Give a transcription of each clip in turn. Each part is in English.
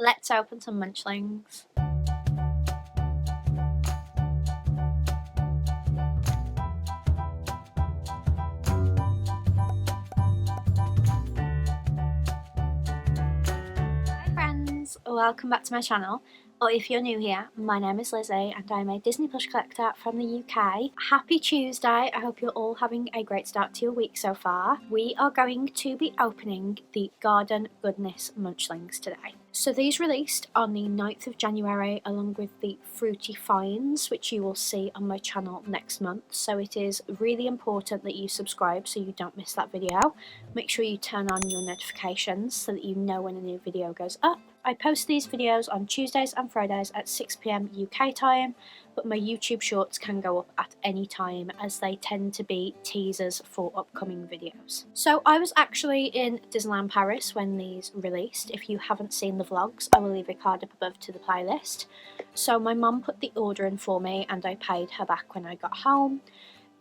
Let's open some Munchlings. Hi friends, welcome back to my channel. Or if you're new here, my name is Lizzie and I'm a Disney Plush collector from the UK. Happy Tuesday, I hope you're all having a great start to your week so far. We are going to be opening the Garden Goodness Munchlings today. So these released on the 9th of January along with the Fruity Finds, which you will see on my channel next month. So it is really important that you subscribe so you don't miss that video. Make sure you turn on your notifications so that you know when a new video goes up. I post these videos on Tuesdays and Fridays at 6 PM UK time, but my YouTube shorts can go up at any time as they tend to be teasers for upcoming videos. So I was actually in Disneyland Paris when these released. If you haven't seen the vlogs, I will leave a card up above to the playlist. So my mum put the order in for me and I paid her back when I got home.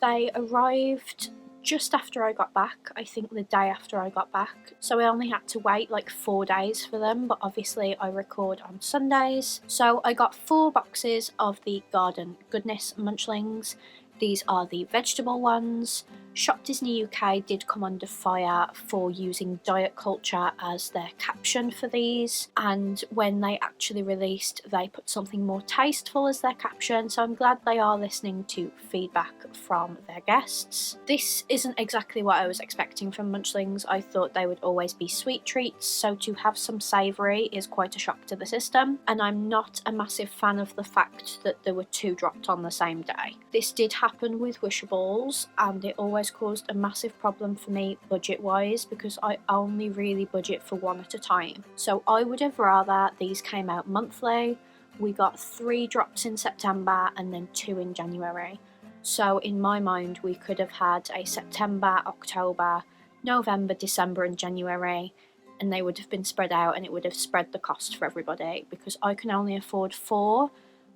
They arrived just after I got back, I think the day after I got back. So I only had to wait like 4 days for them, but obviously I record on Sundays. So I got 4 boxes of the Garden Goodness Munchlings. These are the vegetable ones. Shop Disney UK did come under fire for using diet culture as their caption for these, and when they actually released they put something more tasteful as their caption, so I'm glad they are listening to feedback from their guests. This isn't exactly what I was expecting from Munchlings. I thought they would always be sweet treats, so to have some savoury is quite a shock to the system, and I'm not a massive fan of the fact that there were 2 dropped on the same day. This did happen with Wishables and it always caused a massive problem for me budget wise because I only really budget for 1 at a time. So I would have rather these came out monthly. We got 3 drops in September and then 2 in January. So in my mind we could have had a September, October, November, December and January, and they would have been spread out and it would have spread the cost for everybody because I can only afford 4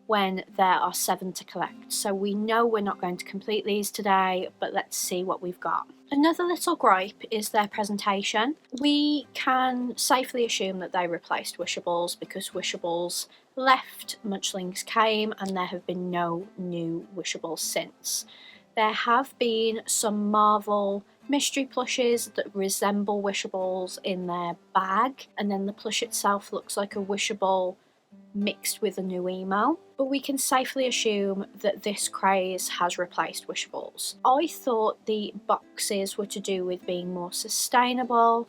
when there are 7 to collect. So we know we're not going to complete these today, but let's see what we've got. Another little gripe is their presentation. We can safely assume that they replaced Wishables because Wishables left, Munchlings came, and there have been no new Wishables since. There have been some Marvel mystery plushes that resemble Wishables in their bag, and then the plush itself looks like a Wishable mixed with a new emo, but we can safely assume that this craze has replaced Wishables. I thought the boxes were to do with being more sustainable,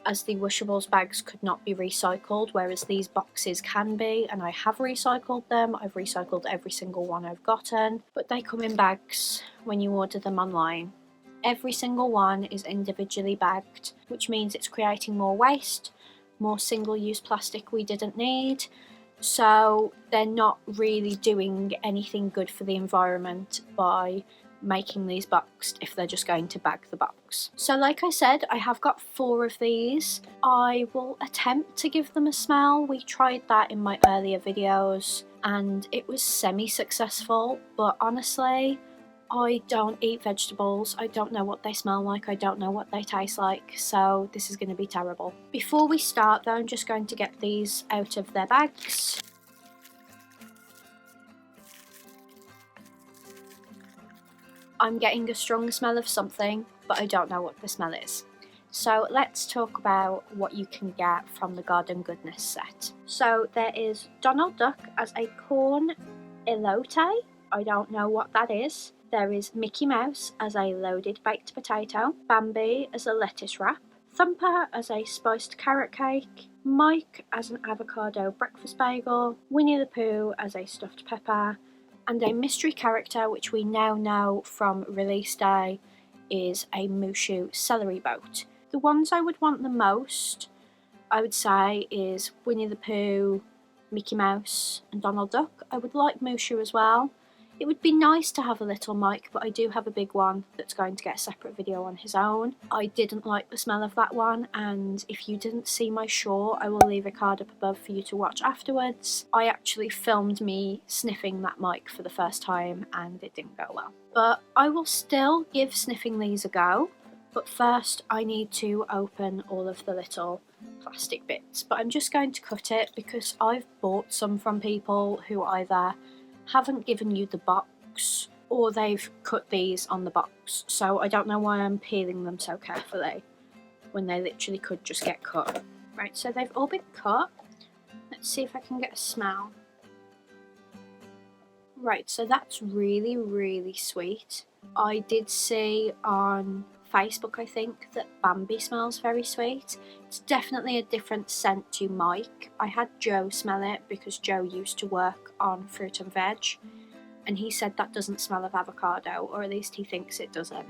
as the Wishables bags could not be recycled, whereas these boxes can be, and I have recycled them. I've recycled every single one I've gotten, but they come in bags when you order them online. Every single one is individually bagged, which means it's creating more waste, more single-use plastic we didn't need. So they're not really doing anything good for the environment by making these boxed if they're just going to bag the box. So like I said, I have got 4 of these. I will attempt to give them a smell. We tried that in my earlier videos and it was semi-successful, but honestly I don't eat vegetables, I don't know what they smell like, I don't know what they taste like, so this is going to be terrible. Before we start though, I'm just going to get these out of their bags. I'm getting a strong smell of something, but I don't know what the smell is. So let's talk about what you can get from the Garden Goodness set. So there is Donald Duck as a corn elote, I don't know what that is. There is Mickey Mouse as a loaded baked potato, Bambi as a lettuce wrap, Thumper as a spiced carrot cake, Mike as an avocado breakfast bagel, Winnie the Pooh as a stuffed pepper, and a mystery character which we now know from release day is a Mushu celery boat. The ones I would want the most, I would say, is Winnie the Pooh, Mickey Mouse and Donald Duck. I would like Mushu as well. It would be nice to have a little Mike, but I do have a big one that's going to get a separate video on his own. I didn't like the smell of that one, and if you didn't see my short, I will leave a card up above for you to watch afterwards. I actually filmed me sniffing that Mike for the first time and it didn't go well. But I will still give sniffing these a go. But first I need to open all of the little plastic bits, but I'm just going to cut it because I've bought some from people who either haven't given you the box or they've cut these on the box, so I don't know why I'm peeling them so carefully when they literally could just get cut. Right, so they've all been cut. Let's see if I can get a smell. Right, so that's really, really sweet. I did see on Facebook, I think, that Bambi smells very sweet. It's definitely a different scent to Mike. I had Joe smell it because Joe used to work on fruit and veg, and he said that doesn't smell of avocado, or at least he thinks it doesn't.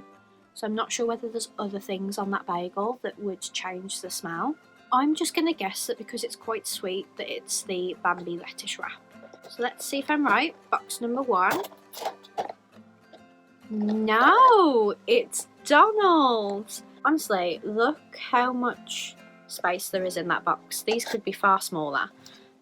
So I'm not sure whether there's other things on that bagel that would change the smell. I'm just going to guess that because it's quite sweet that it's the Bambi lettuce wrap. So let's see if I'm right. Box number 1. No, it's Donald. Honestly, look how much space there is in that box. These could be far smaller,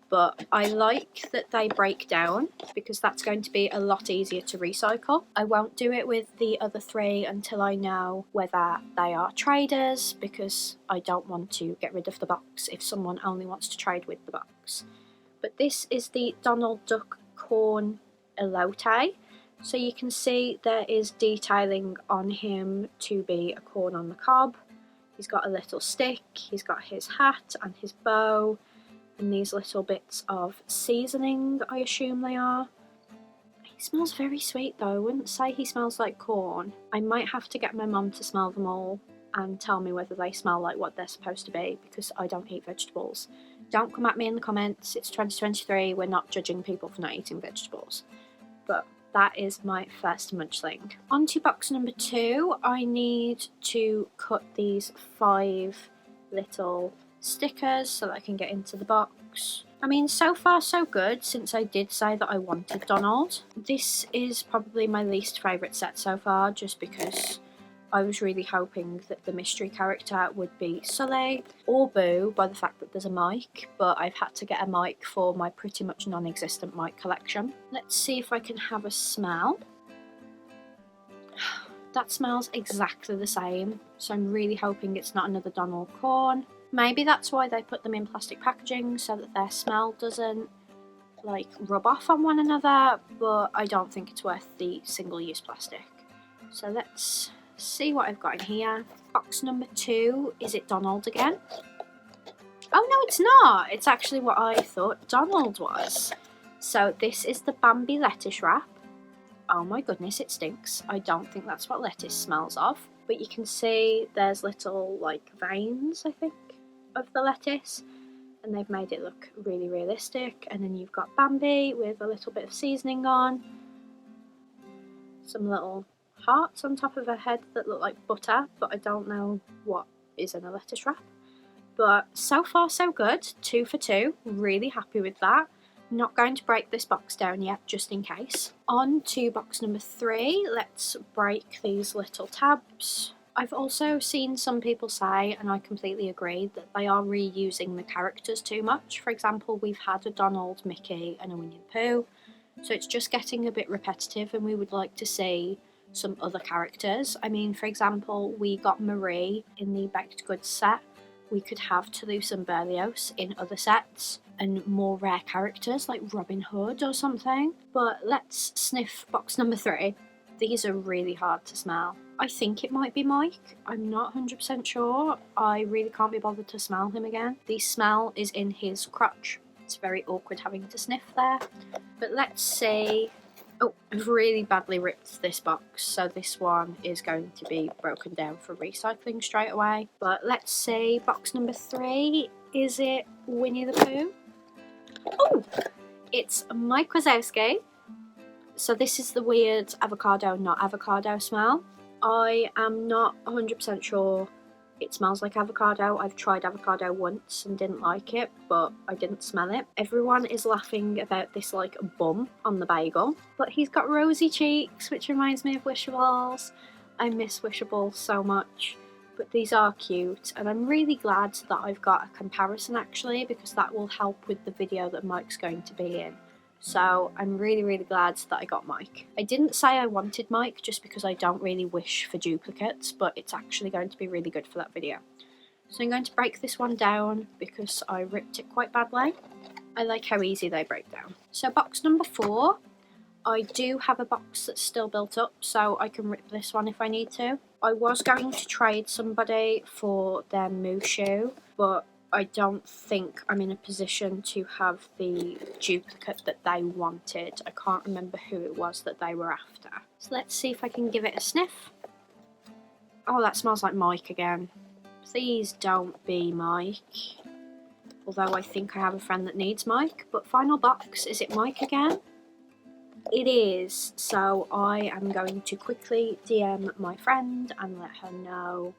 but I like that they break down because that's going to be a lot easier to recycle. I won't do it with the other 3 until I know whether they are traders, because I don't want to get rid of the box if someone only wants to trade with the box. But this is the Donald Duck corn elote. So you can see there is detailing on him to be a corn on the cob. He's got a little stick, he's got his hat and his bow, and these little bits of seasoning, I assume they are. He smells very sweet though. I wouldn't say he smells like corn. I might have to get my mum to smell them all and tell me whether they smell like what they're supposed to be, because I don't eat vegetables. Don't come at me in the comments, it's 2023, we're not judging people for not eating vegetables. But that is my first munchling. On to box number 2, I need to cut these 5 little stickers so that I can get into the box. I mean, so far so good, since I did say that I wanted Donald. This is probably my least favourite set so far, just because I was really hoping that the mystery character would be Sully or Boo, by the fact that there's a Mike, but I've had to get a Mike for my pretty much non-existent Mike collection. Let's see if I can have a smell. That smells exactly the same, so I'm really hoping it's not another Donald corn. Maybe that's why they put them in plastic packaging, so that their smell doesn't like rub off on one another, but I don't think it's worth the single-use plastic. So let's see what I've got in here. Box number 2, is it Donald again? Oh no, it's not. It's actually what I thought Donald was. So this is the Bambi lettuce wrap. Oh my goodness, it stinks. I don't think that's what lettuce smells of. But you can see there's little like veins, I think, of the lettuce, and they've made it look really realistic. And then you've got Bambi with a little bit of seasoning on, some little hearts on top of her head that look like butter, but I don't know what is in a lettuce wrap. But so far so good, 2 for 2, really happy with that. Not going to break this box down yet, just in case. On to box number 3, let's break these little tabs. I've also seen some people say, and I completely agree, that they are reusing the characters too much. For example, we've had a Donald, Mickey and a Winnie the Pooh, so it's just getting a bit repetitive, and we would like to see some other characters. I mean, for example, we got Marie in the Baked Goods set. We could have Toulouse and Berlioz in other sets, and more rare characters like Robin Hood or something. But let's sniff box number 3. These are really hard to smell. I think it might be Mike. I'm not 100% sure. I really can't be bothered to smell him again. The smell is in his crotch. It's very awkward having to sniff there. But let's see. Oh, I've really badly ripped this box, so this one is going to be broken down for recycling straight away. But let's see, box number 3, is it Winnie the Pooh? Oh, it's Mike Wazowski. So this is the weird avocado, not avocado smell. I am not 100% sure it smells like avocado. I've tried avocado once and didn't like it, but I didn't smell it. Everyone is laughing about this like bum on the bagel, but he's got rosy cheeks, which reminds me of Wishables. I miss Wishables so much, but these are cute, and I'm really glad that I've got a comparison actually, because that will help with the video that Mike's going to be in, So I'm really glad that I got Mike. I didn't say I wanted Mike just because I don't really wish for duplicates, but it's actually going to be really good for that video. So I'm going to break this one down because I ripped it quite badly. I like how easy they break down. So box number 4, I do have a box that's still built up, so I can rip this one if I need to. I was going to trade somebody for their Mushu, but I don't think I'm in a position to have the duplicate that they wanted. I can't remember who it was that they were after. So let's see if I can give it a sniff. Oh, that smells like Mike again. Please don't be Mike. Although I think I have a friend that needs Mike. But final box, is it Mike again? It is. So I am going to quickly DM my friend and let her know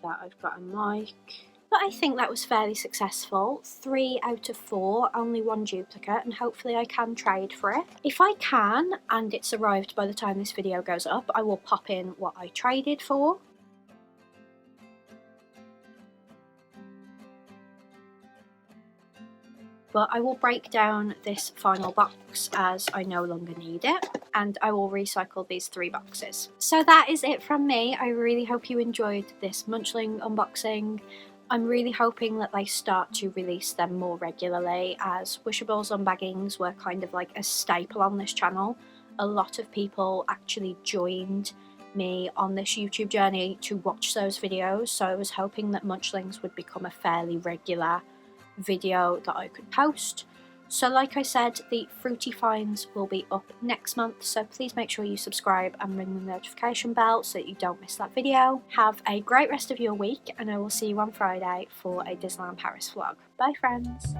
that I've got a Mike. But I think that was fairly successful. 3 out of 4, only 1 duplicate, and hopefully I can trade for it. If I can, and it's arrived by the time this video goes up, I will pop in what I traded for. But I will break down this final box as I no longer need it, and I will recycle these 3 boxes. So that is it from me. I really hope you enjoyed this Munchling unboxing. I'm really hoping that they start to release them more regularly, as Wishables unbaggings were kind of like a staple on this channel. A lot of people actually joined me on this YouTube journey to watch those videos, so I was hoping that Munchlings would become a fairly regular video that I could post. So like I said, the fruity finds will be up next month, so please make sure you subscribe and ring the notification bell so that you don't miss that video. Have a great rest of your week, and I will see you on Friday for a Disneyland Paris vlog. Bye friends!